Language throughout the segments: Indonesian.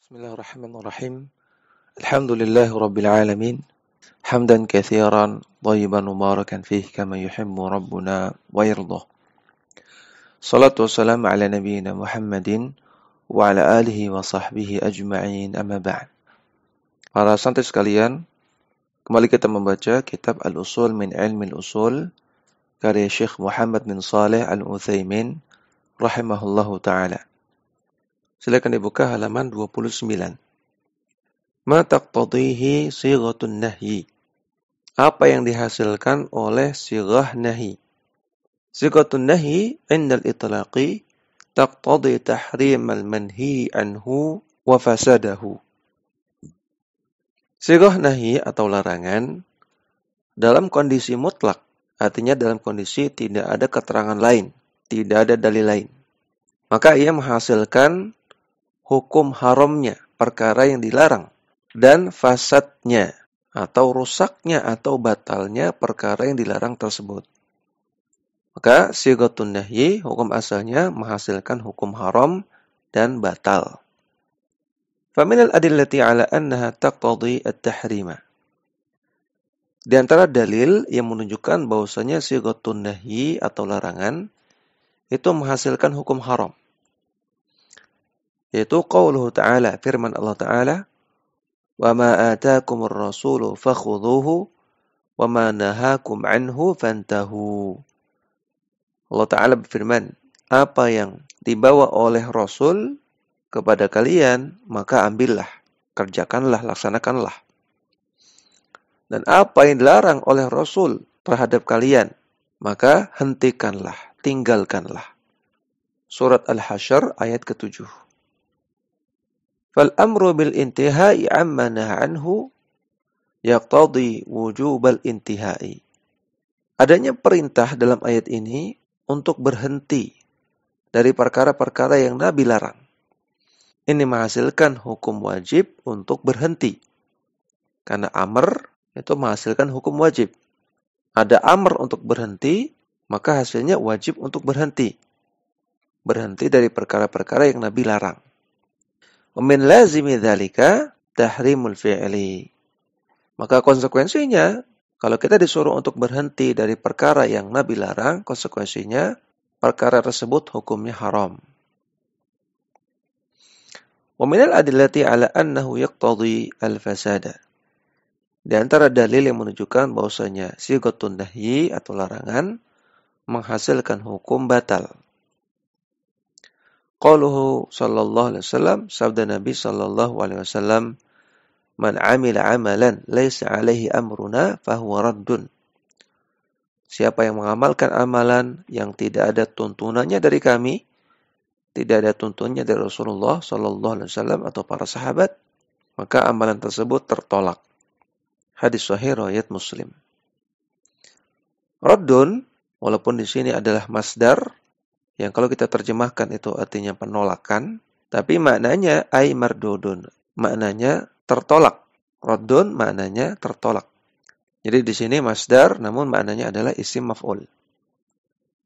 Bismillahirrahmanirrahim. Alhamdulillahi rabbil alamin. Hamdan katsiran thayyiban mubarakan fihi kama yuhibbu rabbuna wa yardah. Salatu wassalamu ala nabiyyina Muhammadin wa ala alihi wa sahbihi ajma'in, amma ba'd. Para santri sekalian, kembali kita membaca kitab Al-Usul min Ilmi Al-Usul karya Syekh Muhammad bin Shalih Al-Utsaimin rahimahullahu taala. Silakan dibuka halaman 29. Ma taqtadihi sighatun nahyi. Apa yang dihasilkan oleh sighah nahi? Sighatun nahyi indal itlaqi taqtadi tahrim al-manhi anhu wa fasadahu. Sighah nahi atau larangan dalam kondisi mutlak, artinya dalam kondisi tidak ada keterangan lain, tidak ada dalil lain. Maka ia menghasilkan hukum haramnya perkara yang dilarang dan fasadnya atau rusaknya atau batalnya perkara yang dilarang tersebut. Maka sighatun nahyi hukum asalnya menghasilkan hukum haram dan batal. Faminal adillati ala annaha taqtadi at-tahrima. Di antara dalil yang menunjukkan bahwasanya sighatun nahyi atau larangan itu menghasilkan hukum haram. Yaitu qauluhu ta'ala, firman Allah Ta'ala, wa ma ataakumur rasulu fakhudhuhu wa ma nahakum anhu fantahu. Allah Ta'ala berfirman, apa yang dibawa oleh Rasul kepada kalian, maka ambillah, kerjakanlah, laksanakanlah. Dan apa yang dilarang oleh Rasul terhadap kalian, maka hentikanlah, tinggalkanlah. Surat Al-Hasyr ayat ke-7. Fal-amru bil-intihai amma naha anhu yaqtadi wujubal intihai. Adanya perintah dalam ayat ini untuk berhenti dari perkara-perkara yang Nabi larang. Ini menghasilkan hukum wajib untuk berhenti. Karena amr itu menghasilkan hukum wajib. Ada amr untuk berhenti, maka hasilnya wajib untuk berhenti. Berhenti dari perkara-perkara yang Nabi larang. Min lazimi dzalika tahrimul fi'li. Maka konsekuensinya, kalau kita disuruh untuk berhenti dari perkara yang Nabi larang, konsekuensinya perkara tersebut hukumnya haram. Wa minal adillati ala annahu yaqtadi al-fasada. Di antara dalil yang menunjukkan bahwasanya sighatun nahyi atau larangan menghasilkan hukum batal. Qauluhu sallallahu alaihi wasallam, sabda Nabi sallallahu alaihi wasallam, man amila amalan laisa alaihi amruna fahuwa raddun. Siapa yang mengamalkan amalan yang tidak ada tuntunannya dari kami, tidak ada tuntunannya dari Rasulullah sallallahu alaihi wasallam atau para sahabat, maka amalan tersebut tertolak. Hadis sahih riwayat Muslim. Raddun, walaupun di sini adalah masdar yang kalau kita terjemahkan itu artinya penolakan, tapi maknanya ay mardudun, maknanya tertolak. Raddun maknanya tertolak. Jadi di sini masdar namun maknanya adalah isim maf'ul.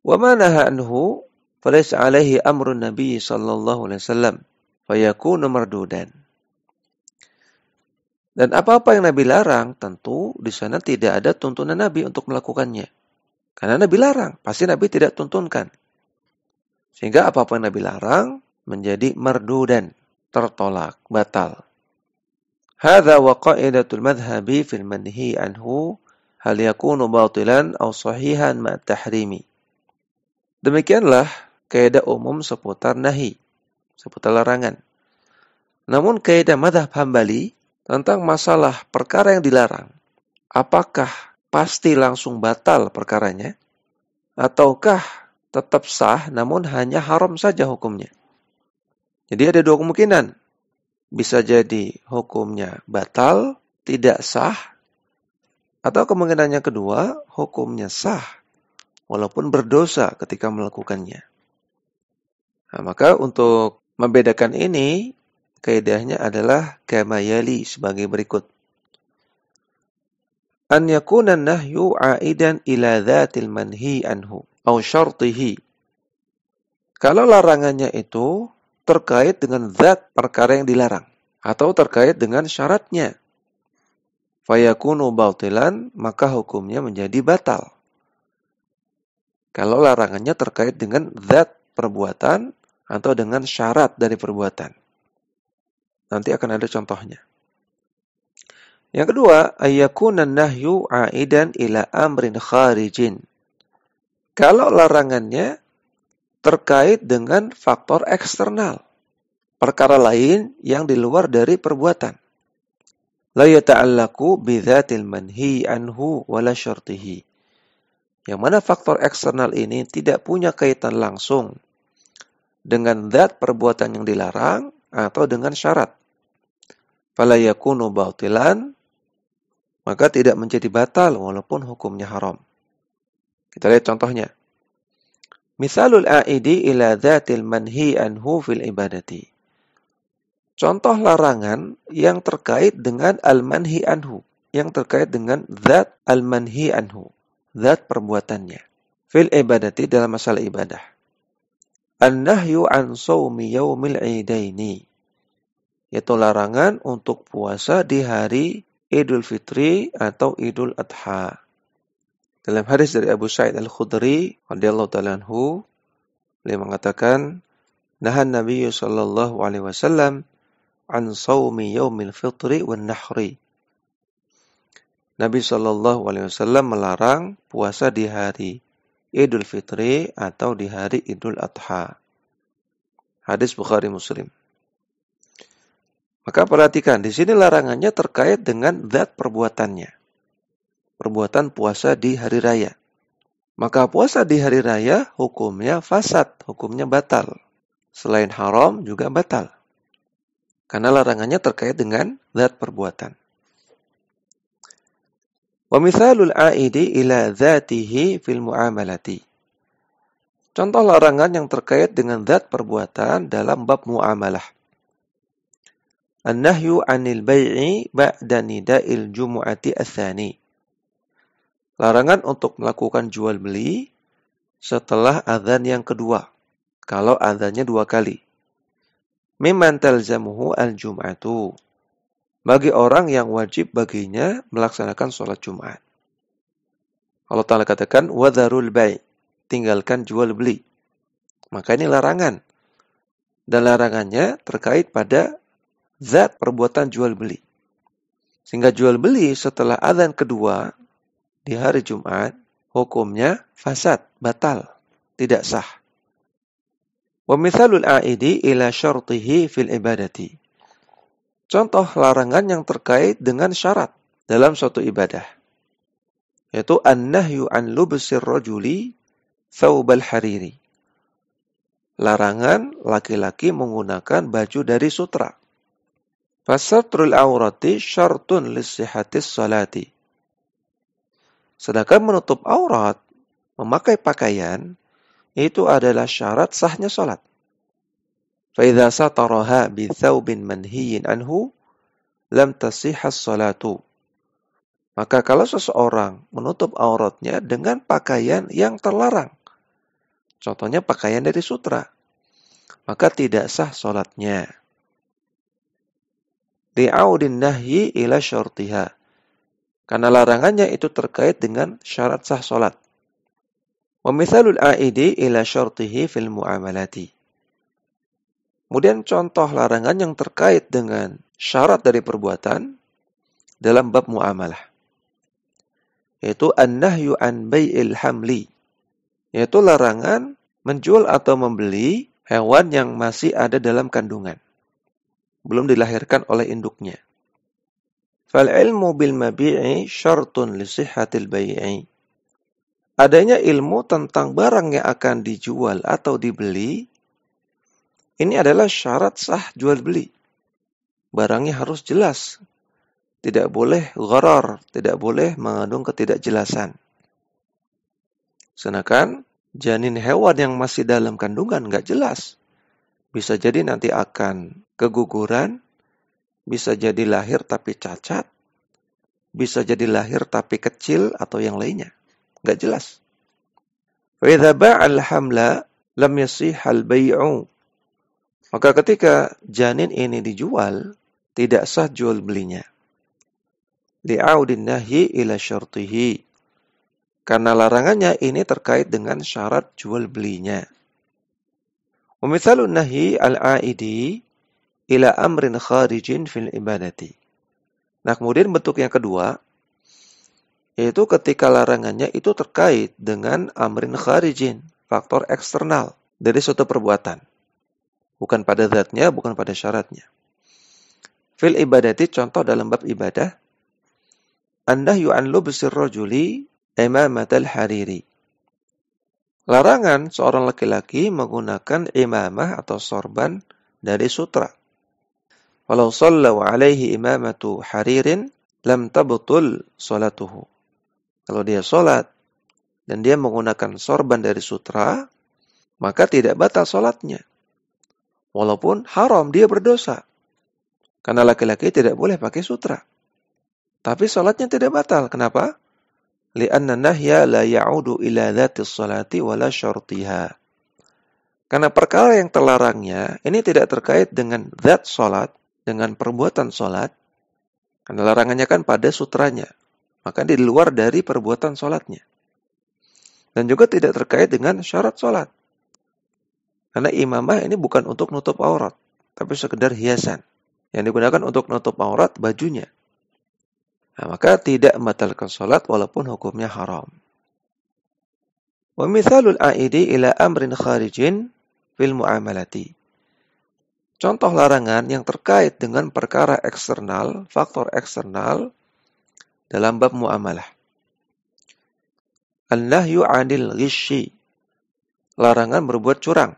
Wa ma naha anhu falaysa alaihi amrun nabi sallallahu alaihi wasallam fayakunu mardudan. Dan apa-apa yang Nabi larang, tentu di sana tidak ada tuntunan Nabi untuk melakukannya. Karena Nabi larang, pasti Nabi tidak tuntunkan. Sehingga apa-apa yang Nabi larang menjadi mardudan, tertolak, batal. Hadza wa qa'idatul madhhabi fil manhi anhu hal yakunu batilan aw sahihan ma tahrimi. Demikianlah kaidah umum seputar nahi, seputar larangan. Namun kaidah mazhab Hambali tentang masalah perkara yang dilarang, apakah pasti langsung batal perkaranya ataukah tetap sah, namun hanya haram saja hukumnya. Jadi ada dua kemungkinan. Bisa jadi hukumnya batal, tidak sah. Atau kemungkinan yang kedua, hukumnya sah, walaupun berdosa ketika melakukannya. Nah, maka untuk membedakan ini, kaidahnya adalah kama yali sebagai berikut. An yakuna nahyu aidan ila dzatil manhi anhu au syartihi. Kalau larangannya itu terkait dengan zat perkara yang dilarang. atau terkait dengan syaratnya. Fayakunu batilan, maka hukumnya menjadi batal. Kalau larangannya terkait dengan zat perbuatan atau dengan syarat dari perbuatan. Nanti akan ada contohnya. Yang kedua, ayyakuna nahyu aidan ila amrin kharijin. Kalau larangannya terkait dengan faktor eksternal, perkara lain yang di luar dari perbuatan. La yata'allaku bidzatil manhi anhu wala syartihi. Yang mana faktor eksternal ini tidak punya kaitan langsung dengan zat perbuatan yang dilarang atau dengan syarat. Fala yakunu batilan, maka tidak menjadi batal walaupun hukumnya haram. Kita lihat contohnya. Misalul a'idi ila dzatil manhi anhu fil ibadati. Contoh larangan yang terkait dengan al-manhi anhu, yang terkait dengan zat al-manhi anhu, zat perbuatannya. Fil ibadati dalam masalah ibadah. An-nahyu an shaumi yaumil idaini. Yaitu larangan untuk puasa di hari Idul Fitri atau Idul Adha. Dalam hadis dari Abu Sa'id Al-Khudri radhiyallahu ta'ala anhu, beliau mengatakan, "Nahan Nabi sallallahu alaihi wasallam an shaumi yaumil fitri wan nahri." Nabi sallallahu alaihi wasallam melarang puasa di hari Idul Fitri atau di hari Idul Adha. Hadis Bukhari Muslim. Maka perhatikan, di sini larangannya terkait dengan zat perbuatannya. Perbuatan puasa di hari raya. Maka puasa di hari raya hukumnya fasad, hukumnya batal. Selain haram juga batal. Karena larangannya terkait dengan zat perbuatan. Wa mithalul aidi ila dzatihi fil muamalati. Contoh larangan yang terkait dengan zat perbuatan dalam bab muamalah. An-nahyu 'anil bai'i ba'da nida'il jumu'ati ats-tsani. Larangan untuk melakukan jual beli setelah azan yang kedua. Kalau azannya 2 kali. Mimman talzamuhu al-jum'atu. Bagi orang yang wajib baginya melaksanakan sholat Jumat. Allah Ta'ala katakan, wadharul bai', tinggalkan jual beli. Maka ini larangan. Dan larangannya terkait pada zat perbuatan jual beli. Sehingga jual beli setelah azan kedua di hari Jumat, hukumnya fasad, batal, tidak sah. Wa mithalul a'idi ila syartihi fil ibadati. Contoh larangan yang terkait dengan syarat dalam suatu ibadah. Yaitu an-nahyu an lubsir rajuli thawbal hariri. Larangan laki-laki menggunakan baju dari sutra. Fasatrul aurati syartun lissihhatis salati. Sedangkan menutup aurat, memakai pakaian, itu adalah syarat sahnya salat. فَإِذَا سَتَرَهَا بِثَوْبٍ مَنْهِيٍّ عَنْهُ لَمْ تَصِحَّ الصَّلَاةُ. Maka kalau seseorang menutup auratnya dengan pakaian yang terlarang, contohnya pakaian dari sutra, maka tidak sah salatnya. Li'audin nahyi ila syartiha. Karena larangannya itu terkait dengan syarat sah salat. Wa mithalul a'idi ila syartihi fil muamalati. Kemudian contoh larangan yang terkait dengan syarat dari perbuatan dalam bab muamalah. Yaitu an-nahyu an bai'il hamli. Yaitu larangan menjual atau membeli hewan yang masih ada dalam kandungan. Belum dilahirkan oleh induknya. Fal ilmu bil mabi'i syartun li sihhatil bai'i. Adanya ilmu tentang barang yang akan dijual atau dibeli, ini adalah syarat sah jual beli. Barangnya harus jelas. Tidak boleh gharar, tidak boleh mengandung ketidakjelasan. Sedangkan janin hewan yang masih dalam kandungan nggak jelas. Bisa jadi nanti akan keguguran, bisa jadi lahir tapi cacat, bisa jadi lahir tapi kecil atau yang lainnya. Nggak jelas. Fa idza ba'al hamla lam yasihhal bai'u. Maka ketika janin ini dijual, tidak sah jual belinya. Li'audin nahyi ila syartihi. Karena larangannya ini terkait dengan syarat jual belinya. Wa mithalun nahyi al-aidi ila amrin kharijin fil ibadati. Nah, kemudian bentuk yang kedua, yaitu ketika larangannya itu terkait dengan amrin kharijin, faktor eksternal dari suatu perbuatan. Bukan pada zatnya, bukan pada syaratnya. Fil ibadati, contoh dalam bab ibadah, an-nahyu an lubsir rajuli imamatal hariri. Larangan seorang laki-laki menggunakan imamah atau sorban dari sutra. Walau sallu alaihi imamatu haririn lam tabtul salatuhu. Kalau dia sholat dan dia menggunakan sorban dari sutra, maka tidak batal sholatnya. Walaupun haram, dia berdosa. Karena laki-laki tidak boleh pakai sutra. Tapi sholatnya tidak batal. Kenapa? Li'anna nahya la ya'udu ila dhatis sholati wala syartiha. Karena perkara yang terlarangnya ini tidak terkait dengan zat sholat, dengan perbuatan sholat. Karena larangannya kan pada sutranya. Maka di luar dari perbuatan sholatnya. Dan juga tidak terkait dengan syarat sholat. Karena imamah ini bukan untuk nutup aurat, tapi sekedar hiasan. Yang digunakan untuk nutup aurat bajunya. Nah, maka tidak membatalkan sholat walaupun hukumnya haram. Wa mithalul aidi ila amrin kharijin fil muamalati. Contoh larangan yang terkait dengan perkara eksternal, faktor eksternal dalam bab muamalah. An-nahyu 'anil ghishi. Larangan berbuat curang.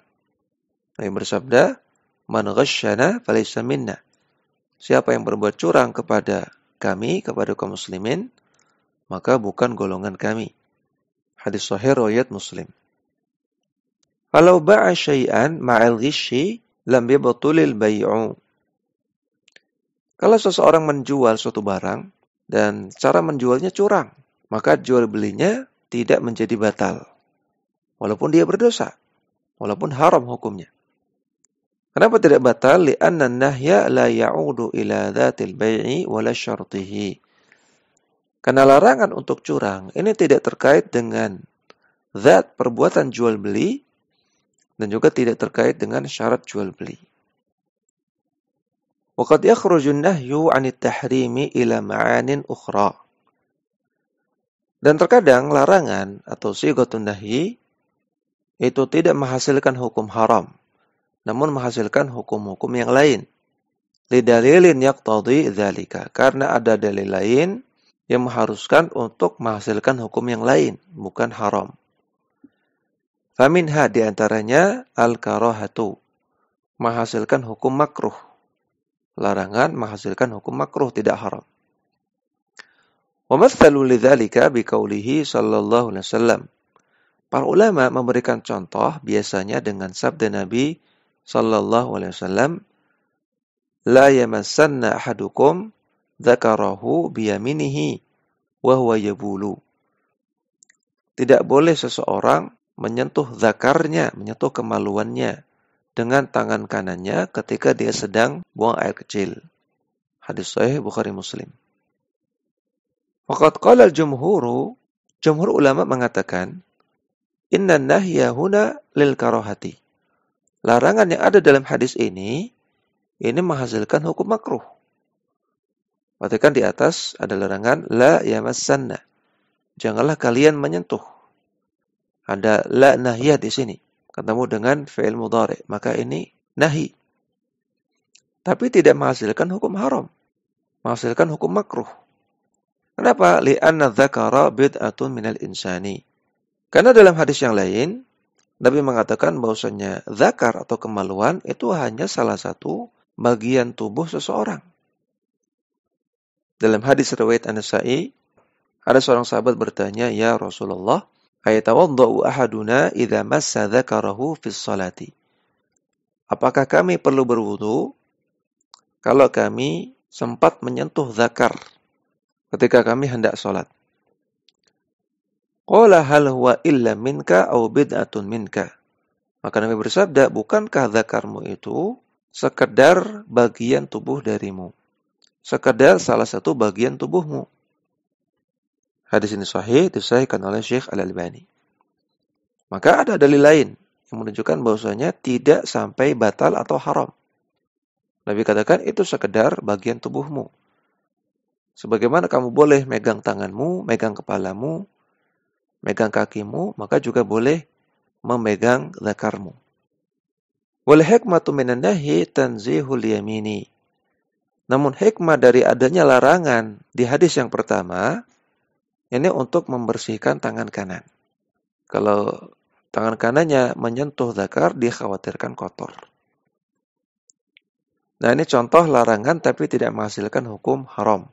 Nabi bersabda, "Man ghasyana falaysa minna." Siapa yang berbuat curang kepada kami, kepada kaum muslimin, maka bukan golongan kami. Hadis sahih riwayat Muslim. Kalau ba'a syai'an ma'al ghishi lam yabtulil bai'u. Kalau seseorang menjual suatu barang dan cara menjualnya curang, maka jual belinya tidak menjadi batal. Walaupun dia berdosa, walaupun haram hukumnya. Kenapa tidak batal? Li'anna an-nahya la ya'udu ila dhatil bai'i wala syartihi. Karena larangan untuk curang ini tidak terkait dengan zat perbuatan jual beli dan juga tidak terkait dengan syarat jual beli. Wa qad yakhruju an-nahyu 'anit tahrimi ila ma'anin ukhra. Dan terkadang larangan atau sighatun nahyi itu tidak menghasilkan hukum haram, namun menghasilkan hukum-hukum yang lain. Lidalilin yaqtadi dzalika, karena ada dalil lain yang mengharuskan untuk menghasilkan hukum yang lain, bukan haram. Faminha di antaranya al-karahatu, menghasilkan hukum makruh. Larangan menghasilkan hukum makruh, tidak haram. Wa mathalu lidzalika biqaulihi sallallahu alaihi wasallam. Para ulama memberikan contoh biasanya dengan sabda Nabi sallallahu alaihi wasallam, la yamassanna ahadukum dzakarahu biyaminihi wa huwa yabulu. Tidak boleh seseorang menyentuh zakarnya, menyentuh kemaluannya dengan tangan kanannya ketika dia sedang buang air kecil. Hadis sahih Bukhari Muslim. Faqad qala al-jumhur ulama mengatakan, inna nahya huna lil karahati. Larangan yang ada dalam hadis ini menghasilkan hukum makruh. Perhatikan di atas ada larangan la yamassanna. Janganlah kalian menyentuh. Ada la nahyah di sini. Ketemu dengan fi'il mudhari. Maka ini nahi. Tapi tidak menghasilkan hukum haram. Menghasilkan hukum makruh. Kenapa? Li'anna dzakara bid'atun minal insani. Karena dalam hadis yang lain, Nabi mengatakan bahwasanya zakar atau kemaluan itu hanya salah satu bagian tubuh seseorang. Dalam hadis riwayat An-Nasa'i, ada seorang sahabat bertanya, "Ya Rasulullah, ayatawaddau ahaduna idza massa dzakarahu fis salati?" Apakah kami perlu berwudu kalau kami sempat menyentuh zakar ketika kami hendak salat? Qala hal huwa illa minka aw bid'atun minka. Maka Nabi bersabda, bukankah zakarmu itu sekedar bagian tubuh darimu? sekedar salah satu bagian tubuhmu. Hadis ini sahih, disahihkan oleh Syekh Al-Albani. Maka ada dalil lain yang menunjukkan bahwasanya tidak sampai batal atau haram. Nabi katakan itu sekedar bagian tubuhmu. Sebagaimana kamu boleh megang tanganmu, megang kepalamu, megang kakimu, maka juga boleh memegang zakarmu. Wal hikmatu minan nahyi tanzihul yamini. Namun hikmah dari adanya larangan di hadis yang pertama, ini untuk membersihkan tangan kanan. Kalau tangan kanannya menyentuh zakar, dikhawatirkan kotor. Nah, ini contoh larangan tapi tidak menghasilkan hukum haram,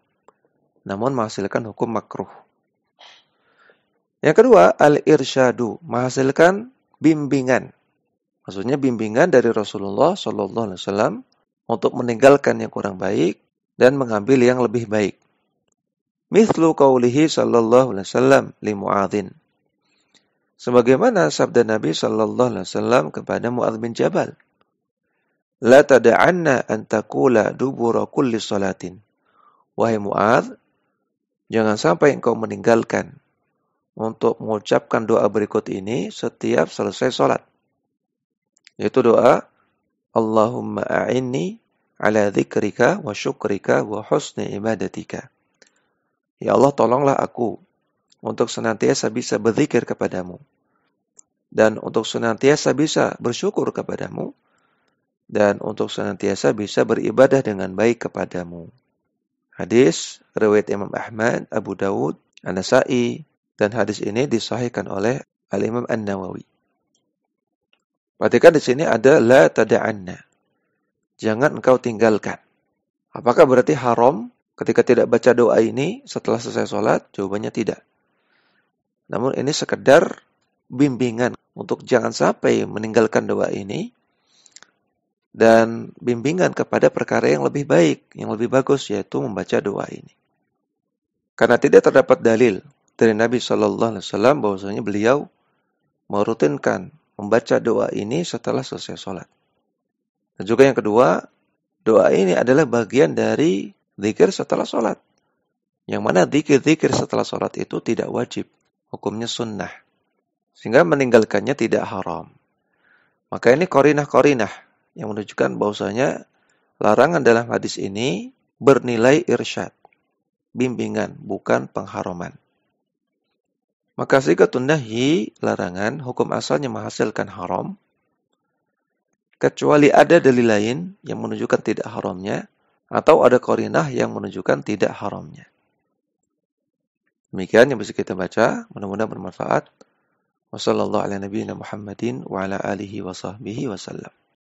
namun menghasilkan hukum makruh. Yang kedua, al-irsyadu, menghasilkan bimbingan. Maksudnya bimbingan dari Rasulullah SAW untuk meninggalkan yang kurang baik dan mengambil yang lebih baik. Mithlu qawlihi sallallahu alaihi wasallam li Mu'adzin. Sebagaimana sabda Nabi sallallahu alaihi wasallam kepada Mu'adz bin Jabal. La tada'anna an taqula dubura kulli salatin. Wahai Mu'adz, jangan sampai engkau meninggalkan untuk mengucapkan doa berikut ini setiap selesai salat. Yaitu doa Allahumma a'inni ala dzikrika wa syukrika wa husni ibadatika. Ya Allah, tolonglah aku untuk senantiasa bisa berzikir kepadamu dan untuk senantiasa bisa bersyukur kepadamu dan untuk senantiasa bisa beribadah dengan baik kepadamu. Hadis riwayat Imam Ahmad, Abu Dawud, An-Nasa'i, dan hadis ini disahihkan oleh Al-Imam An-Nawawi. Perhatikan di sini ada la tada'anna. Jangan engkau tinggalkan. Apakah berarti haram ketika tidak baca doa ini setelah selesai sholat? Jawabannya tidak. Namun ini sekedar bimbingan untuk jangan sampai meninggalkan doa ini dan bimbingan kepada perkara yang lebih baik, yang lebih bagus, yaitu membaca doa ini. Karena tidak terdapat dalil dari Nabi SAW bahwasanya beliau merutinkan membaca doa ini setelah selesai sholat. Dan juga yang kedua, doa ini adalah bagian dari zikir setelah sholat. Yang mana zikir-zikir setelah sholat itu tidak wajib. Hukumnya sunnah. Sehingga meninggalkannya tidak haram. Maka ini korinah-korinah yang menunjukkan bahwasanya larangan dalam hadis ini bernilai irsyad. Bimbingan, bukan pengharaman. Maka sigatun nahyi, larangan, hukum asalnya menghasilkan haram. Kecuali ada dalil lain yang menunjukkan tidak haramnya, atau ada qarinah yang menunjukkan tidak haramnya. Demikian yang bisa kita baca, mudah-mudahan bermanfaat. Wassallallahu ala nabiyyina Muhammadin wa ala alihi wa sahbihi wasallam.